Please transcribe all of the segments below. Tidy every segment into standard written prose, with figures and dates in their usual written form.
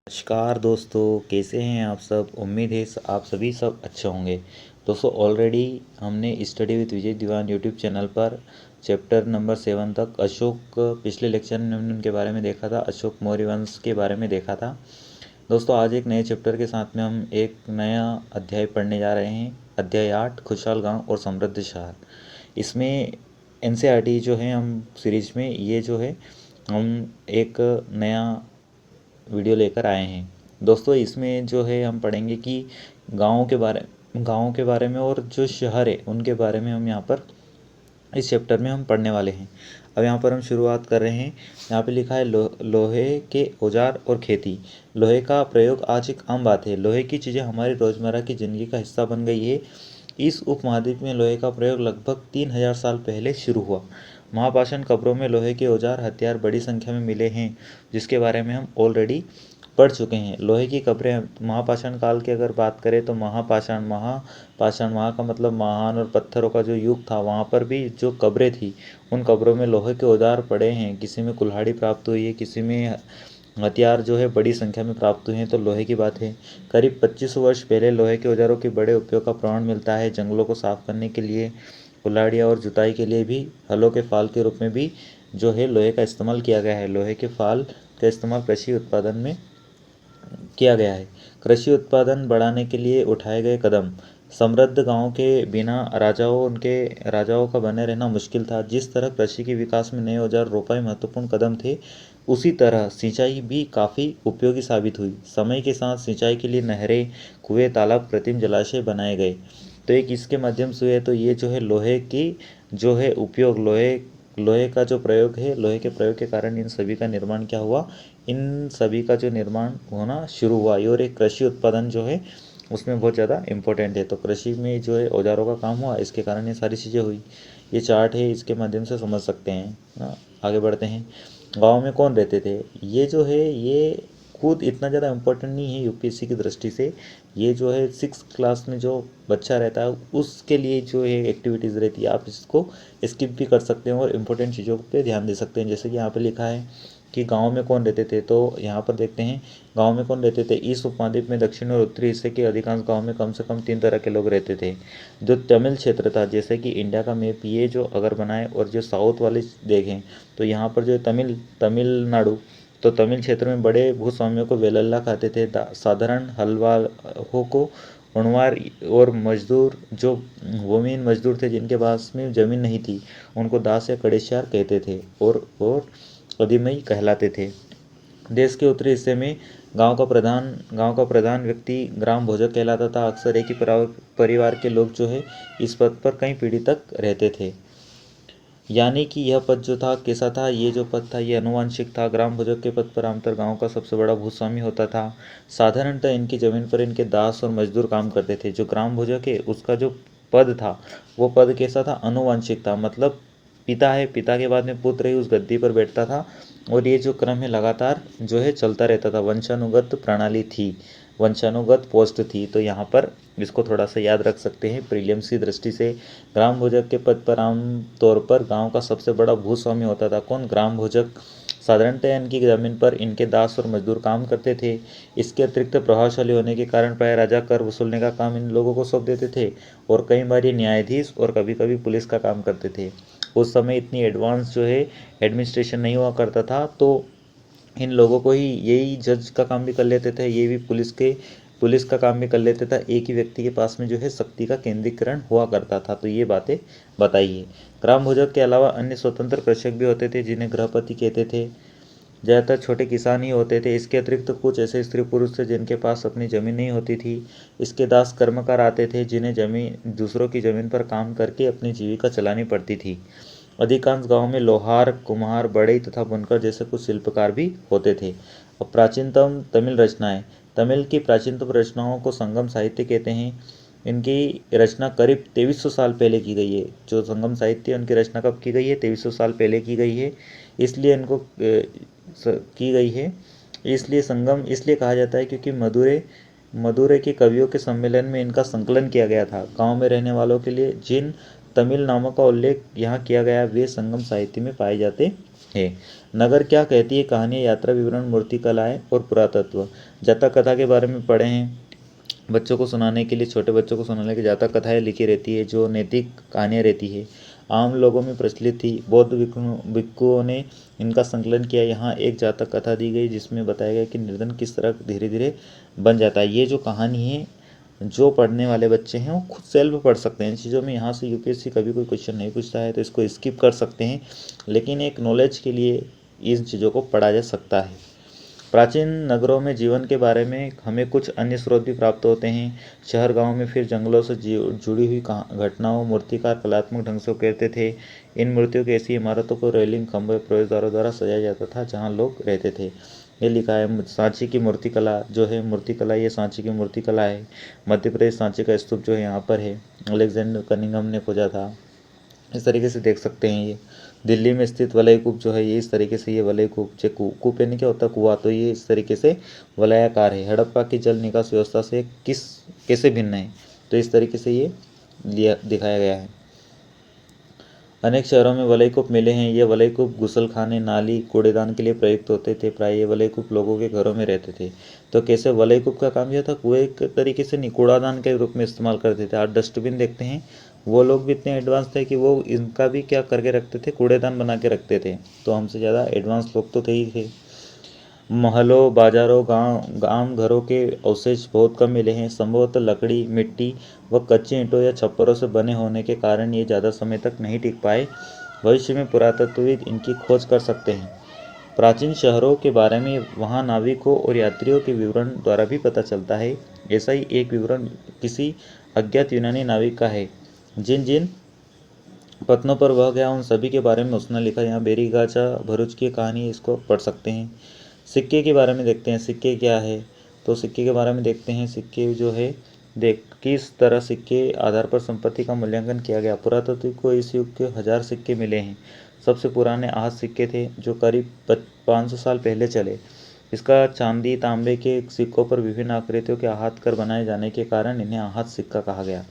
नमस्कार दोस्तों, कैसे हैं आप सब। उम्मीद है आप सभी सब अच्छे होंगे। दोस्तों ऑलरेडी हमने study with Vijay Dewan YouTube channel पर चैप्टर नंबर 7 तक अशोक पिछले लेक्चर में हमने उनके बारे में देखा था, अशोक मौर्य वंश के बारे में देखा था। दोस्तों आज एक नए चैप्टर के साथ में हम एक नया अध्याय पढ़ने जा रहे हैं। अध्याय 8 खुशहाल गाँव और समृद्ध शहर। इसमें NCERT जो है हम सीरीज में ये जो है हम एक नया वीडियो लेकर आए हैं। दोस्तों इसमें जो है हम पढ़ेंगे कि गाँव के बारे में और जो शहर है उनके बारे में हम यहाँ पर इस चैप्टर में हम पढ़ने वाले हैं। अब यहाँ पर हम शुरुआत कर रहे हैं। यहाँ पे लिखा है लोहे के औजार और खेती। लोहे का प्रयोग आज एक आम बात है। लोहे की चीज़ें हमारी रोज़मर्रा की ज़िंदगी का हिस्सा बन गई है। इस उपमहाद्वीप में लोहे का प्रयोग लगभग 3000 साल पहले शुरू हुआ। महापाषाण कब्रों में लोहे के औजार हथियार बड़ी संख्या में मिले हैं, जिसके बारे में हम ऑलरेडी पढ़ चुके हैं। लोहे की कब्रें महापाषाण काल की अगर बात करें तो महापाषाण महा का मतलब महान और पत्थरों का जो युग था, वहाँ पर भी जो कब्रें थी उन कब्रों में लोहे के औजार पड़े हैं। किसी में कुल्हाड़ी प्राप्त हुई है, किसी में हथियार जो है बड़ी संख्या में प्राप्त हुए हैं। तो लोहे की बात है। करीब 25 वर्ष पहले लोहे के औजारों के बड़े उपयोग का प्रमाण मिलता है। जंगलों को साफ करने के लिए, कुल्हाड़ियाँ और जुताई के लिए भी, हलों के फाल के रूप में भी जो है लोहे का इस्तेमाल किया गया है। लोहे के फाल का इस्तेमाल कृषि उत्पादन में किया गया है। कृषि उत्पादन बढ़ाने के लिए उठाए गए कदम। समृद्ध गांवों के बिना उनके राजाओं का बने रहना मुश्किल था। जिस तरह कृषि के विकास में नए औजार रोपाई महत्वपूर्ण कदम थे, उसी तरह सिंचाई भी काफ़ी उपयोगी साबित हुई। समय के साथ सिंचाई के लिए नहरें, कुएं, तालाब, कृत्रिम जलाशय बनाए गए। तो एक इसके माध्यम से है। तो ये जो है लोहे की जो है उपयोग, लोहे का जो प्रयोग है, लोहे के प्रयोग के कारण इन सभी का निर्माण क्या हुआ, इन सभी का जो निर्माण होना शुरू हुआ। और एक कृषि उत्पादन जो है उसमें बहुत ज़्यादा इम्पोर्टेंट है। तो कृषि में जो है औजारों का काम हुआ, इसके कारण ये सारी चीज़ें हुई। ये चार्ट है, इसके माध्यम से समझ सकते हैं ना। आगे बढ़ते हैं। गाँव में कौन रहते थे। ये जो है ये खुद इतना ज़्यादा इम्पोर्टेंट नहीं है यूपीएससी की दृष्टि से। ये जो है 6 क्लास में जो बच्चा रहता है उसके लिए जो है एक्टिविटीज़ रहती है। आप इसको स्किप भी कर सकते हैं और इम्पोर्टेंट चीज़ों पे ध्यान दे सकते हैं। जैसे कि यहाँ पे लिखा है कि गांव में कौन रहते थे। तो यहाँ पर देखते हैं गांव में कौन रहते थे। इस उपमहाद्वीप में दक्षिण और उत्तरी हिस्से के अधिकांश गांव में कम से कम 3 तरह के लोग रहते थे। जो तमिल क्षेत्र था, जैसे कि इंडिया का मैप ये जो अगर बनाए और जो साउथ वाले देखें तो यहाँ पर जो तमिलनाडु, तो तमिल क्षेत्र में बड़े भूस्वामियों को वेलल्ला कहते थे। साधारण हलवाहों को उणवार और मजदूर जो भूमिहीन मजदूर थे जिनके पास में ज़मीन नहीं थी, उनको दास या कड़ेशियार कहते थे और अदिमई कहलाते थे। देश के उत्तरी हिस्से में गांव का प्रधान व्यक्ति ग्राम भोजक कहलाता था। अक्सर एक ही परिवार के लोग जो है इस पद पर कई पीढ़ी तक रहते थे। यानी कि यह पद जो था कैसा था, ये जो पद था ये अनुवांशिक था। ग्राम भोजक के पद पर आमतौर गांव का सबसे बड़ा भूस्वामी होता था। साधारणतः इनकी जमीन पर इनके दास और मजदूर काम करते थे। जो ग्राम भोजक है उसका जो पद था वो पद कैसा था, अनुवांशिक था। मतलब पिता है, पिता के बाद में पुत्र ही उस गद्दी पर बैठता था और ये जो क्रम है लगातार जो है चलता रहता था। वंशानुगत प्रणाली थी, वंशानुगत पोस्ट थी। तो यहाँ पर इसको थोड़ा सा याद रख सकते हैं प्रीलिम्स की दृष्टि से। ग्राम भोजक के पद पर आम तौर पर गांव का सबसे बड़ा भूस्वामी होता था। कौन, ग्राम भोजक। साधारणतः इनकी जमीन पर इनके दास और मजदूर काम करते थे। इसके अतिरिक्त प्रभावशाली होने के कारण प्राय राजा कर वसूलने का काम इन लोगों को सौंप देते थे और कई बार ये न्यायाधीश और कभी कभी पुलिस का काम करते थे। उस समय इतनी एडवांस जो है एडमिनिस्ट्रेशन नहीं हुआ करता था, तो इन लोगों को ही यही जज का काम भी कर लेते थे, ये भी पुलिस का काम भी कर लेते था। एक ही व्यक्ति के पास में जो है शक्ति का केंद्रीकरण हुआ करता था। तो ये बातें बताइए। ग्राम भोजक के अलावा अन्य स्वतंत्र कृषक भी होते थे जिन्हें गृहपति कहते थे। ज़्यादातर छोटे किसान ही होते थे। इसके अतिरिक्त कुछ ऐसे स्त्री पुरुष थे जिनके पास अपनी ज़मीन नहीं होती थी। इसके दास कर्मकार आते थे जिन्हें दूसरों की ज़मीन पर काम करके अपनी जीविका चलानी पड़ती थी। अधिकांश गांवों में लोहार, कुम्हार, बढ़ई तथा बुनकर जैसे कुछ शिल्पकार भी होते थे। अब प्राचीनतम तमिल रचनाएं। तमिल की प्राचीनतम रचनाओं को संगम साहित्य कहते हैं। इनकी रचना करीब 2300 साल पहले की गई है। जो संगम साहित्य उनकी रचना कब की गई है, 2300 साल पहले की गई है। इसलिए इनको की गई है। इसलिए संगम इसलिए कहा जाता है क्योंकि मदुरै के कवियों के सम्मेलन में इनका संकलन किया गया था। गांव में रहने वालों के लिए जिन तमिल नामों का उल्लेख यहाँ किया गया वे संगम साहित्य में पाए जाते हैं। नगर क्या कहती है कहानी, यात्रा विवरण, मूर्ति कलाएं और पुरातत्व। जातक कथा के बारे में पढ़े हैं। बच्चों को सुनाने के लिए, छोटे बच्चों को सुनाने के लिए जातक कथाएं लिखी रहती है जो नैतिक कहानियाँ रहती है, आम लोगों में प्रचलित थी। बौद्ध भिक्षुओं ने इनका संकलन किया। यहाँ एक जातक कथा दी गई जिसमें बताया गया कि निर्धन किस तरह धीरे धीरे बन जाता है। ये जो कहानी है, जो पढ़ने वाले बच्चे हैं वो खुद सेल्फ पढ़ सकते हैं इन चीज़ों में। यहाँ से यूपीएससी कभी कोई क्वेश्चन नहीं पूछता है तो इसको स्किप कर सकते हैं, लेकिन एक नॉलेज के लिए इन चीज़ों को पढ़ा जा सकता है। प्राचीन नगरों में जीवन के बारे में हमें कुछ अन्य स्रोत भी प्राप्त होते हैं। शहर गांव में फिर जंगलों से जुड़ी हुई घटनाओं मूर्तिकार कलात्मक ढंग से कहते थे। इन मूर्तियों की ऐसी इमारतों को रेलिंग, खंभे, प्रवेश द्वारों द्वारा सजाया जाता था जहां लोग रहते थे। ये लिखा है सांची की मूर्ति कला जो है, मूर्ति कला ये सांची की मूर्ति कला है। मध्य प्रदेश सांची का स्तूप जो है यहाँ पर है, अलेक्जेंडर कनिंघम ने खोजा था। इस तरीके से देख सकते हैं। ये दिल्ली में स्थित वलय कूप जो है, ये इस तरीके से, ये वलय कूप जो कूप यानी क्या होता है कुआं, तो ये इस तरीके से वलयाकार है। हड़प्पा की जल निकास व्यवस्था से कैसे भिन्न है, तो इस तरीके से ये दिखाया गया है। अनेक शहरों में वलयकूप मिले हैं। ये वलयकूप गुसलखाने, नाली, कूड़ेदान के लिए प्रयुक्त होते थे। प्राय ये वलयकूप लोगों के घरों में रहते थे। तो कैसे वलयकूप का काम यह था, कुएं के तरीके से नहीं, कूड़ादान के रूप में इस्तेमाल करते थे। आज डस्टबिन देखते हैं, वो लोग भी इतने एडवांस थे कि वो इनका भी क्या करके रखते थे, कूड़ेदान बना के रखते थे। तो हमसे ज़्यादा एडवांस लोग तो थे ही थे। महलों, बाजारों, गांव घरों के अवशेष बहुत कम मिले हैं। संभवतः लकड़ी, मिट्टी व कच्ची ईंटों या छप्परों से बने होने के कारण ये ज़्यादा समय तक नहीं टिक पाए। भविष्य में पुरातत्वविद इनकी खोज कर सकते हैं। प्राचीन शहरों के बारे में वहाँ नाविकों और यात्रियों के विवरण द्वारा भी पता चलता है। ऐसा ही एक विवरण किसी अज्ञात यूनानी नाविक का है। जिन जिन पत्नों पर वह गया उन सभी के बारे में उसने लिखा। यहाँ बेरीगाचा भरूच की कहानी, इसको पढ़ सकते हैं। सिक्के के बारे में देखते हैं, सिक्के क्या है, तो सिक्के के बारे में देखते हैं। सिक्के जो है किस तरह सिक्के आधार पर संपत्ति का मूल्यांकन किया गया। पुरातत्व को इस युग के 1000 सिक्के मिले हैं। सबसे पुराने आहत सिक्के थे जो करीब 500 साल पहले चले। इसका चांदी, तांबे के सिक्कों पर विभिन्न आकृतियों के आहत कर बनाए जाने के कारण इन्हें आहत सिक्का कहा गया।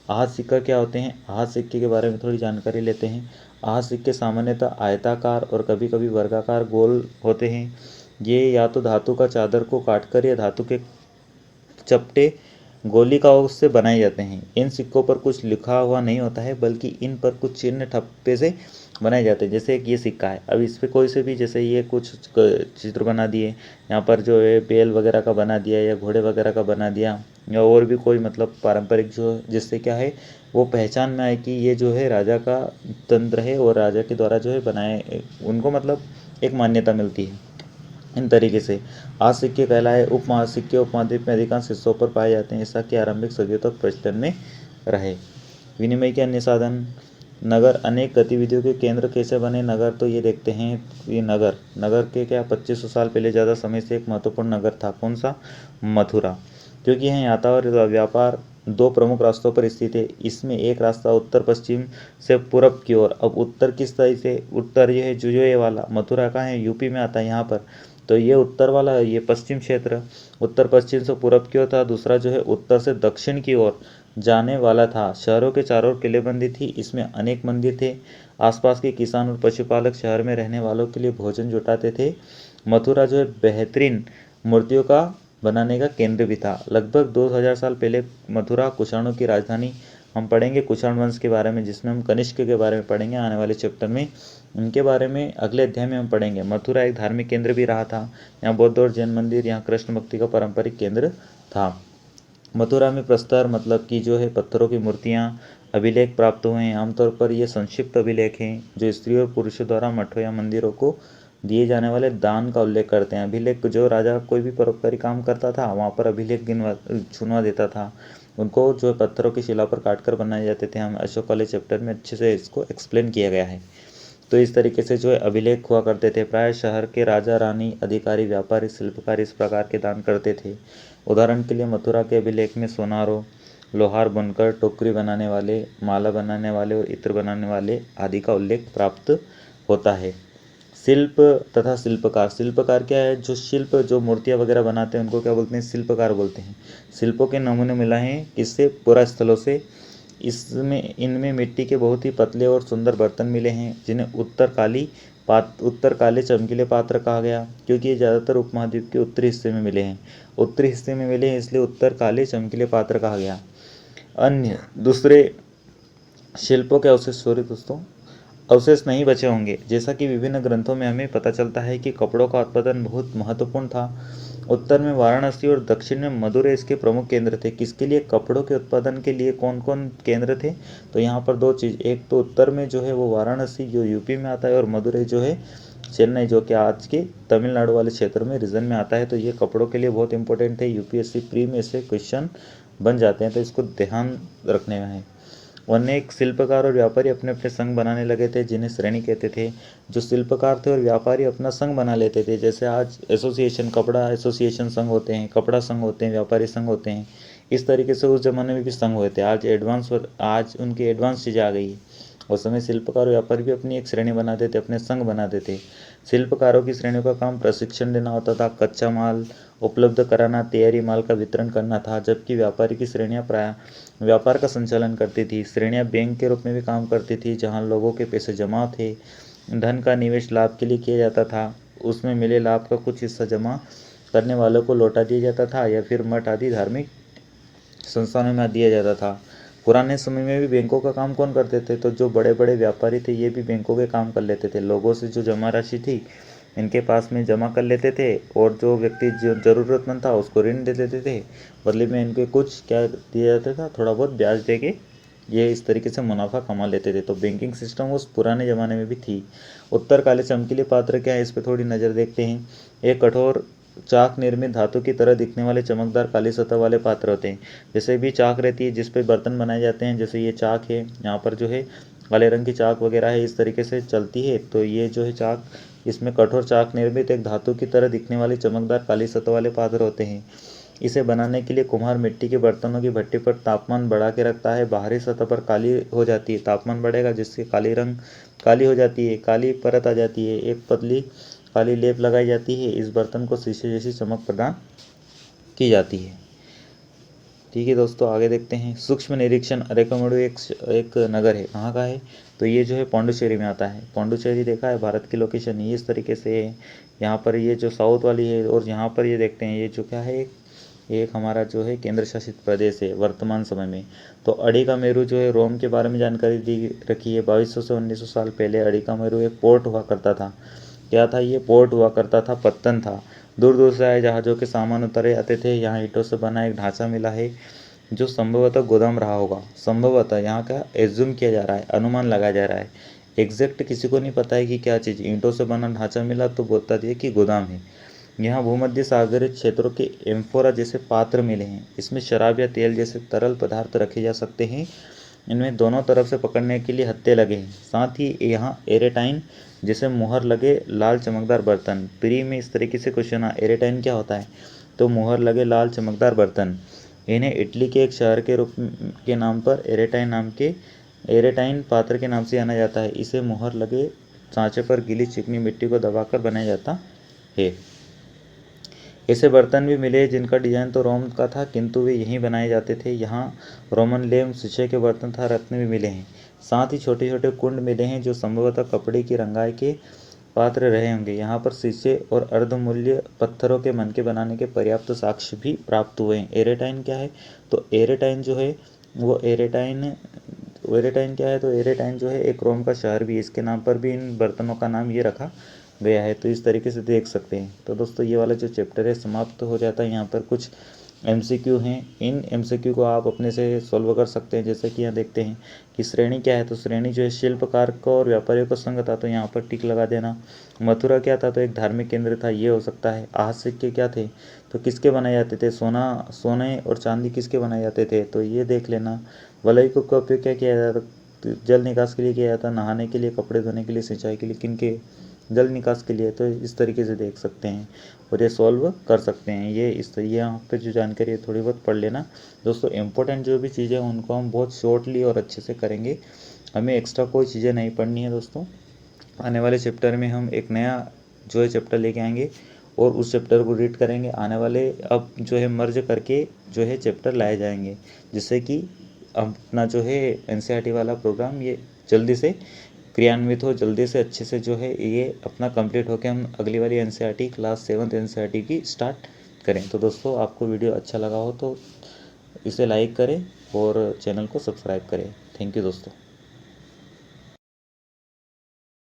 आहत सिक्का क्या होते हैं, आहत सिक्के के बारे में थोड़ी जानकारी लेते हैं। आहत सिक्के सामान्यतः आयताकार और कभी कभी वर्गाकार गोल होते हैं। ये या तो धातु का चादर को काटकर या धातु के चपटे गोलिकाओं से बनाए जाते हैं। इन सिक्कों पर कुछ लिखा हुआ नहीं होता है, बल्कि इन पर कुछ चिन्ह ठप्पे से बनाए जाते हैं। जैसे एक ये सिक्का है, अब इस पर कोई से भी जैसे ये कुछ चित्र बना दिए, यहाँ पर जो है बैल वगैरह का बना दिया या घोड़े वगैरह का बना दिया, या और भी कोई मतलब पारंपरिक जो, जिससे क्या है वो पहचान में आए कि ये जो है राजा का तंत्र है और राजा के द्वारा जो है बनाए, उनको मतलब एक मान्यता मिलती है। इन तरीके से आज सिक्के कहलाए। सिक्के उपमहाद्वीप में अधिकांश हिस्सों पर पाए जाते हैं, ऐसा कि आरंभिक सदियों तक प्रचलन में रहे। विनिमय के अन्य साधन। नगर अनेक गतिविधियों के केंद्र कैसे बने। नगर तो ये देखते हैं, ये नगर के क्या 2500 साल पहले ज़्यादा समय से एक महत्वपूर्ण नगर था। कौन सा, मथुरा, क्योंकि यहाँ यातायात और व्यापार 2 प्रमुख रास्तों पर स्थित है। इसमें एक रास्ता उत्तर पश्चिम से पूरब की ओर। अब उत्तर किस तरह से, उत्तर ये है जो ये वाला मथुरा का है, यूपी में आता है यहाँ पर, तो ये उत्तर वाला, ये पश्चिम क्षेत्र उत्तर पश्चिम से पूरब की ओर था। दूसरा जो है उत्तर से दक्षिण की ओर जाने वाला था। शहरों के चारों ओर किलेबंदी थी। इसमें अनेक मंदिर थे। आसपास के किसान और पशुपालक शहर में रहने वालों के लिए भोजन जुटाते थे। मथुरा जो है बेहतरीन मूर्तियों का बनाने का केंद्र भी था। लगभग 2000 साल पहले मथुरा कुषाणों की राजधानी। हम पढ़ेंगे कुषाण वंश के बारे में, जिसमें हम कनिष्क के बारे में पढ़ेंगे आने वाले चैप्टर में। इनके बारे में अगले अध्याय में हम पढ़ेंगे। मथुरा एक धार्मिक केंद्र भी रहा था। यहाँ बौद्ध और जैन मंदिर, यहाँ कृष्ण भक्ति का पारंपरिक केंद्र था। मथुरा में प्रस्तर मतलब कि जो है पत्थरों की मूर्तियाँ, अभिलेख प्राप्त हुए हैं। आमतौर पर ये संक्षिप्त अभिलेख हैं जो स्त्री और पुरुषों द्वारा मठों या मंदिरों को दिए जाने वाले दान का उल्लेख करते हैं। अभिलेख जो राजा कोई भी परोपकारी काम करता था वहाँ पर अभिलेख छुनवा देता था। उनको जो पत्थरों की शिला पर काट कर बनाए जाते थे। हम अशोक वाले चैप्टर में अच्छे से इसको एक्सप्लेन किया गया है। तो इस तरीके से जो है अभिलेख हुआ करते थे। प्राय शहर के राजा, रानी, अधिकारी, व्यापारी, शिल्पकार इस प्रकार के दान करते थे। उदाहरण के लिए मथुरा के अभिलेख में सोनारों, लोहार बुनकर, टोकरी बनाने वाले, माला बनाने वाले और इत्र बनाने वाले आदि का उल्लेख प्राप्त होता है। शिल्प तथा शिल्पकार। शिल्पकार क्या है, जो शिल्प जो मूर्तियाँ वगैरह बनाते हैं उनको क्या बोलते हैं, शिल्पकार बोलते हैं। शिल्पों के नमूने मिला है किससे, पुरास्थलों से। इनमें मिट्टी के बहुत ही पतले और सुंदर बर्तन मिले हैं जिन्हें उत्तर काली उत्तर काले चमकीले पात्र कहा गया क्योंकि ये ज़्यादातर उपमहाद्वीप के उत्तरी हिस्से में मिले हैं। उत्तरी हिस्से में मिले हैं इसलिए उत्तर काले चमकीले पात्र कहा गया। अन्य दूसरे शिल्पों के अवशेष दोस्तों अवशेष नहीं बचे होंगे। जैसा कि विभिन्न ग्रंथों में हमें पता चलता है कि कपड़ों का उत्पादन बहुत महत्वपूर्ण था। उत्तर में वाराणसी और दक्षिण में मदुरै इसके प्रमुख केंद्र थे। किसके लिए? कपड़ों के उत्पादन के लिए कौन कौन केंद्र थे? तो यहाँ पर दो चीज़, एक तो उत्तर में जो है वो वाराणसी जो यूपी में आता है, और मदुरै जो है चेन्नई जो कि आज के तमिलनाडु वाले क्षेत्र में रीजन में आता है। तो ये कपड़ों के लिए बहुत इंपॉर्टेंट है। यूपीएससी प्री में से क्वेश्चन बन जाते हैं, तो इसको ध्यान रखने में है। अनेक शिल्पकार और व्यापारी अपने अपने संघ बनाने लगे थे जिन्हें श्रेणी कहते थे। जो शिल्पकार थे और व्यापारी अपना संघ बना लेते थे, जैसे आज एसोसिएशन, कपड़ा एसोसिएशन संघ होते हैं, कपड़ा संघ होते हैं, व्यापारी संघ होते हैं, इस तरीके से उस जमाने में भी संघ हुए थे। आज उनकी एडवांस चीज़ें आ गई है। उस समय शिल्पकार और व्यापारी भी अपनी एक श्रेणी बनाते थे, अपने संघ बनाते थे। शिल्पकारों की श्रेणियों का काम प्रशिक्षण देना होता था, कच्चा माल उपलब्ध कराना, तैयारी माल का वितरण करना था, जबकि व्यापारी की श्रेणियां प्राय व्यापार का संचालन करती थी। श्रेणियां बैंक के रूप में भी काम करती थी, जहां लोगों के पैसे जमा थे। धन का निवेश लाभ के लिए किया जाता था, उसमें मिले लाभ का कुछ हिस्सा जमा करने वालों को लौटा दिया जाता था या फिर मठ आदि धार्मिक संस्थानों में दिया जाता था। पुराने समय में भी बैंकों का काम कौन करते थे? तो जो बड़े बड़े व्यापारी थे ये भी बैंकों के काम कर लेते थे। लोगों से जो जमा राशि थी इनके पास में जमा कर लेते थे, और जो व्यक्ति जो ज़रूरतमंद था उसको ऋण दे देते थे। बदले में इनके कुछ क्या दिया जाता था? थोड़ा बहुत ब्याज दे के ये इस तरीके से मुनाफा कमा लेते थे। तो बैंकिंग सिस्टम उस पुराने ज़माने में भी थी। उत्तर काले चमकीले पात्र क्या है, इस पर थोड़ी नज़र देखते हैं। एक कठोर चाक निर्मित धातु की तरह दिखने वाले चमकदार काली सतह वाले पात्र होते हैं। जैसे भी चाक रहती है जिस पे बर्तन बनाए जाते हैं, जैसे ये चाक है, यहाँ पर जो है काले रंग की चाक वगैरह है, इस तरीके से चलती है। तो ये जो है चाक, इसमें कठोर चाक निर्मित एक धातु की तरह दिखने वाले चमकदार काली सतह वाले पात्र होते हैं। इसे बनाने के लिए कुम्हार मिट्टी के बर्तनों की भट्टी पर तापमान बढ़ा के रखता है। बाहरी सतह पर काली हो जाती है, तापमान बढ़ेगा जिससे काली हो जाती है, काली परत आ जाती है। एक पतली काली लेप लगाई जाती है। इस बर्तन को शीशे जैसी चमक प्रदान की जाती है। ठीक है दोस्तों, आगे देखते हैं। सूक्ष्म निरीक्षण। अरेकमेडु एक नगर है, कहाँ का है? तो ये जो है पौंडुचेरी में आता है। पौंडुचेरी देखा है, भारत की लोकेशन ये इस तरीके से है। यहाँ पर ये जो साउथ वाली है, और यहाँ पर ये देखते हैं ये जो क्या है, एक हमारा जो है केंद्र शासित प्रदेश है वर्तमान समय में। तो अड़िका मेरू जो है, रोम के बारे में जानकारी दी रखी है। 2200 से 1900 साल पहले अड़िका मेरू एक पोर्ट हुआ करता था। क्या था ये? पोर्ट हुआ करता था, पत्तन था। दूर दूर से आए जहाज़ों के सामान उतारे जाते थे। यहाँ ईंटों से बना एक ढांचा मिला है जो संभवतः गोदाम रहा होगा। संभवतः यहाँ का एज्यूम किया जा रहा है, अनुमान लगाया जा रहा है। एग्जैक्ट किसी को नहीं पता है कि क्या चीज़। ईंटों से बना ढांचा मिला तो बोलता दिया कि गोदाम है। यहाँ भूमध्य सागरीय क्षेत्रों के एम्फोरा जैसे पात्र मिले हैं। इसमें शराब या तेल जैसे तरल पदार्थ रखे जा सकते हैं। इनमें दोनों तरफ से पकड़ने के लिए हत्थे लगे हैं। साथ ही यहाँ एरेटाइन जैसे मुहर लगे लाल चमकदार बर्तन। प्री में इस तरीके से क्वेश्चन आ, एरेटाइन क्या होता है? तो मुहर लगे लाल चमकदार बर्तन। इन्हें इटली के एक शहर के रूप के नाम पर एरेटाइन पात्र के नाम से जाना जाता है। इसे मुहर लगे सांचे पर गीली चिकनी मिट्टी को दबाकर बनाया जाता है। ऐसे बर्तन भी मिले जिनका डिजाइन तो रोम का था, किंतु वे यहीं बनाए जाते थे। यहाँ रोमन लेम शीशे के बर्तन था, रत्न भी मिले हैं। साथ ही छोटे छोटे कुंड मिले हैं जो संभवतः कपड़े की रंगाई के पात्र रहे होंगे। यहाँ पर शीशे और अर्धमूल्य पत्थरों के मनके बनाने के पर्याप्त साक्ष्य भी प्राप्त हुए हैं। एरेटाइन क्या है? तो एरेटाइन जो है वो एरेटाइन क्या है? तो एरेटाइन जो है एक रोम का शहर भी है। इसके नाम पर भी इन बर्तनों का नाम ये रखा गया है। तो इस तरीके से देख सकते हैं। तो दोस्तों ये वाला जो चैप्टर है समाप्त हो जाता है। यहाँ पर कुछ एमसीक्यू हैं, इन एमसीक्यू को आप अपने से सॉल्व कर सकते हैं। जैसे कि यहाँ देखते हैं कि श्रेणी क्या है, तो श्रेणी जो है शिल्पकार को और व्यापारियों का संघ था, तो यहाँ पर टिक लगा देना। मथुरा क्या था? तो एक धार्मिक केंद्र था, ये हो सकता है। आहत सिक्के क्या थे? तो किसके बनाए जाते थे? सोने और चांदी किसके बनाए जाते थे? तो ये देख लेना। वलई का उपयोग क्या किया जाता? जल निकास के लिए किया जाता, नहाने के लिए, कपड़े धोने के लिए, सिंचाई के लिए, किनके? जल निकास के लिए। तो इस तरीके से देख सकते हैं और ये सॉल्व कर सकते हैं। ये इस तरीके यहाँ पे जो जानकारी है थोड़ी बहुत पढ़ लेना दोस्तों। इम्पोर्टेंट जो भी चीज़ें हैं उनको हम बहुत शॉर्टली और अच्छे से करेंगे। हमें एक्स्ट्रा कोई चीज़ें नहीं पढ़नी है दोस्तों। आने वाले चैप्टर में हम एक नया जो है चैप्टर लेके आएंगे और उस चैप्टर को रीड करेंगे। आने वाले अब जो है मर्ज करके जो है चैप्टर लाए जाएंगे, जिससे कि अपना जो है एनसीईआरटी वाला प्रोग्राम ये जल्दी से क्रियान्वित हो, जल्दी से अच्छे से जो है ये अपना कंप्लीट होकर हम अगली वाली एनसीईआरटी क्लास 7th एनसीईआरटी की स्टार्ट करें। तो दोस्तों आपको वीडियो अच्छा लगा हो तो इसे लाइक करें और चैनल को सब्सक्राइब करें। थैंक यू दोस्तों।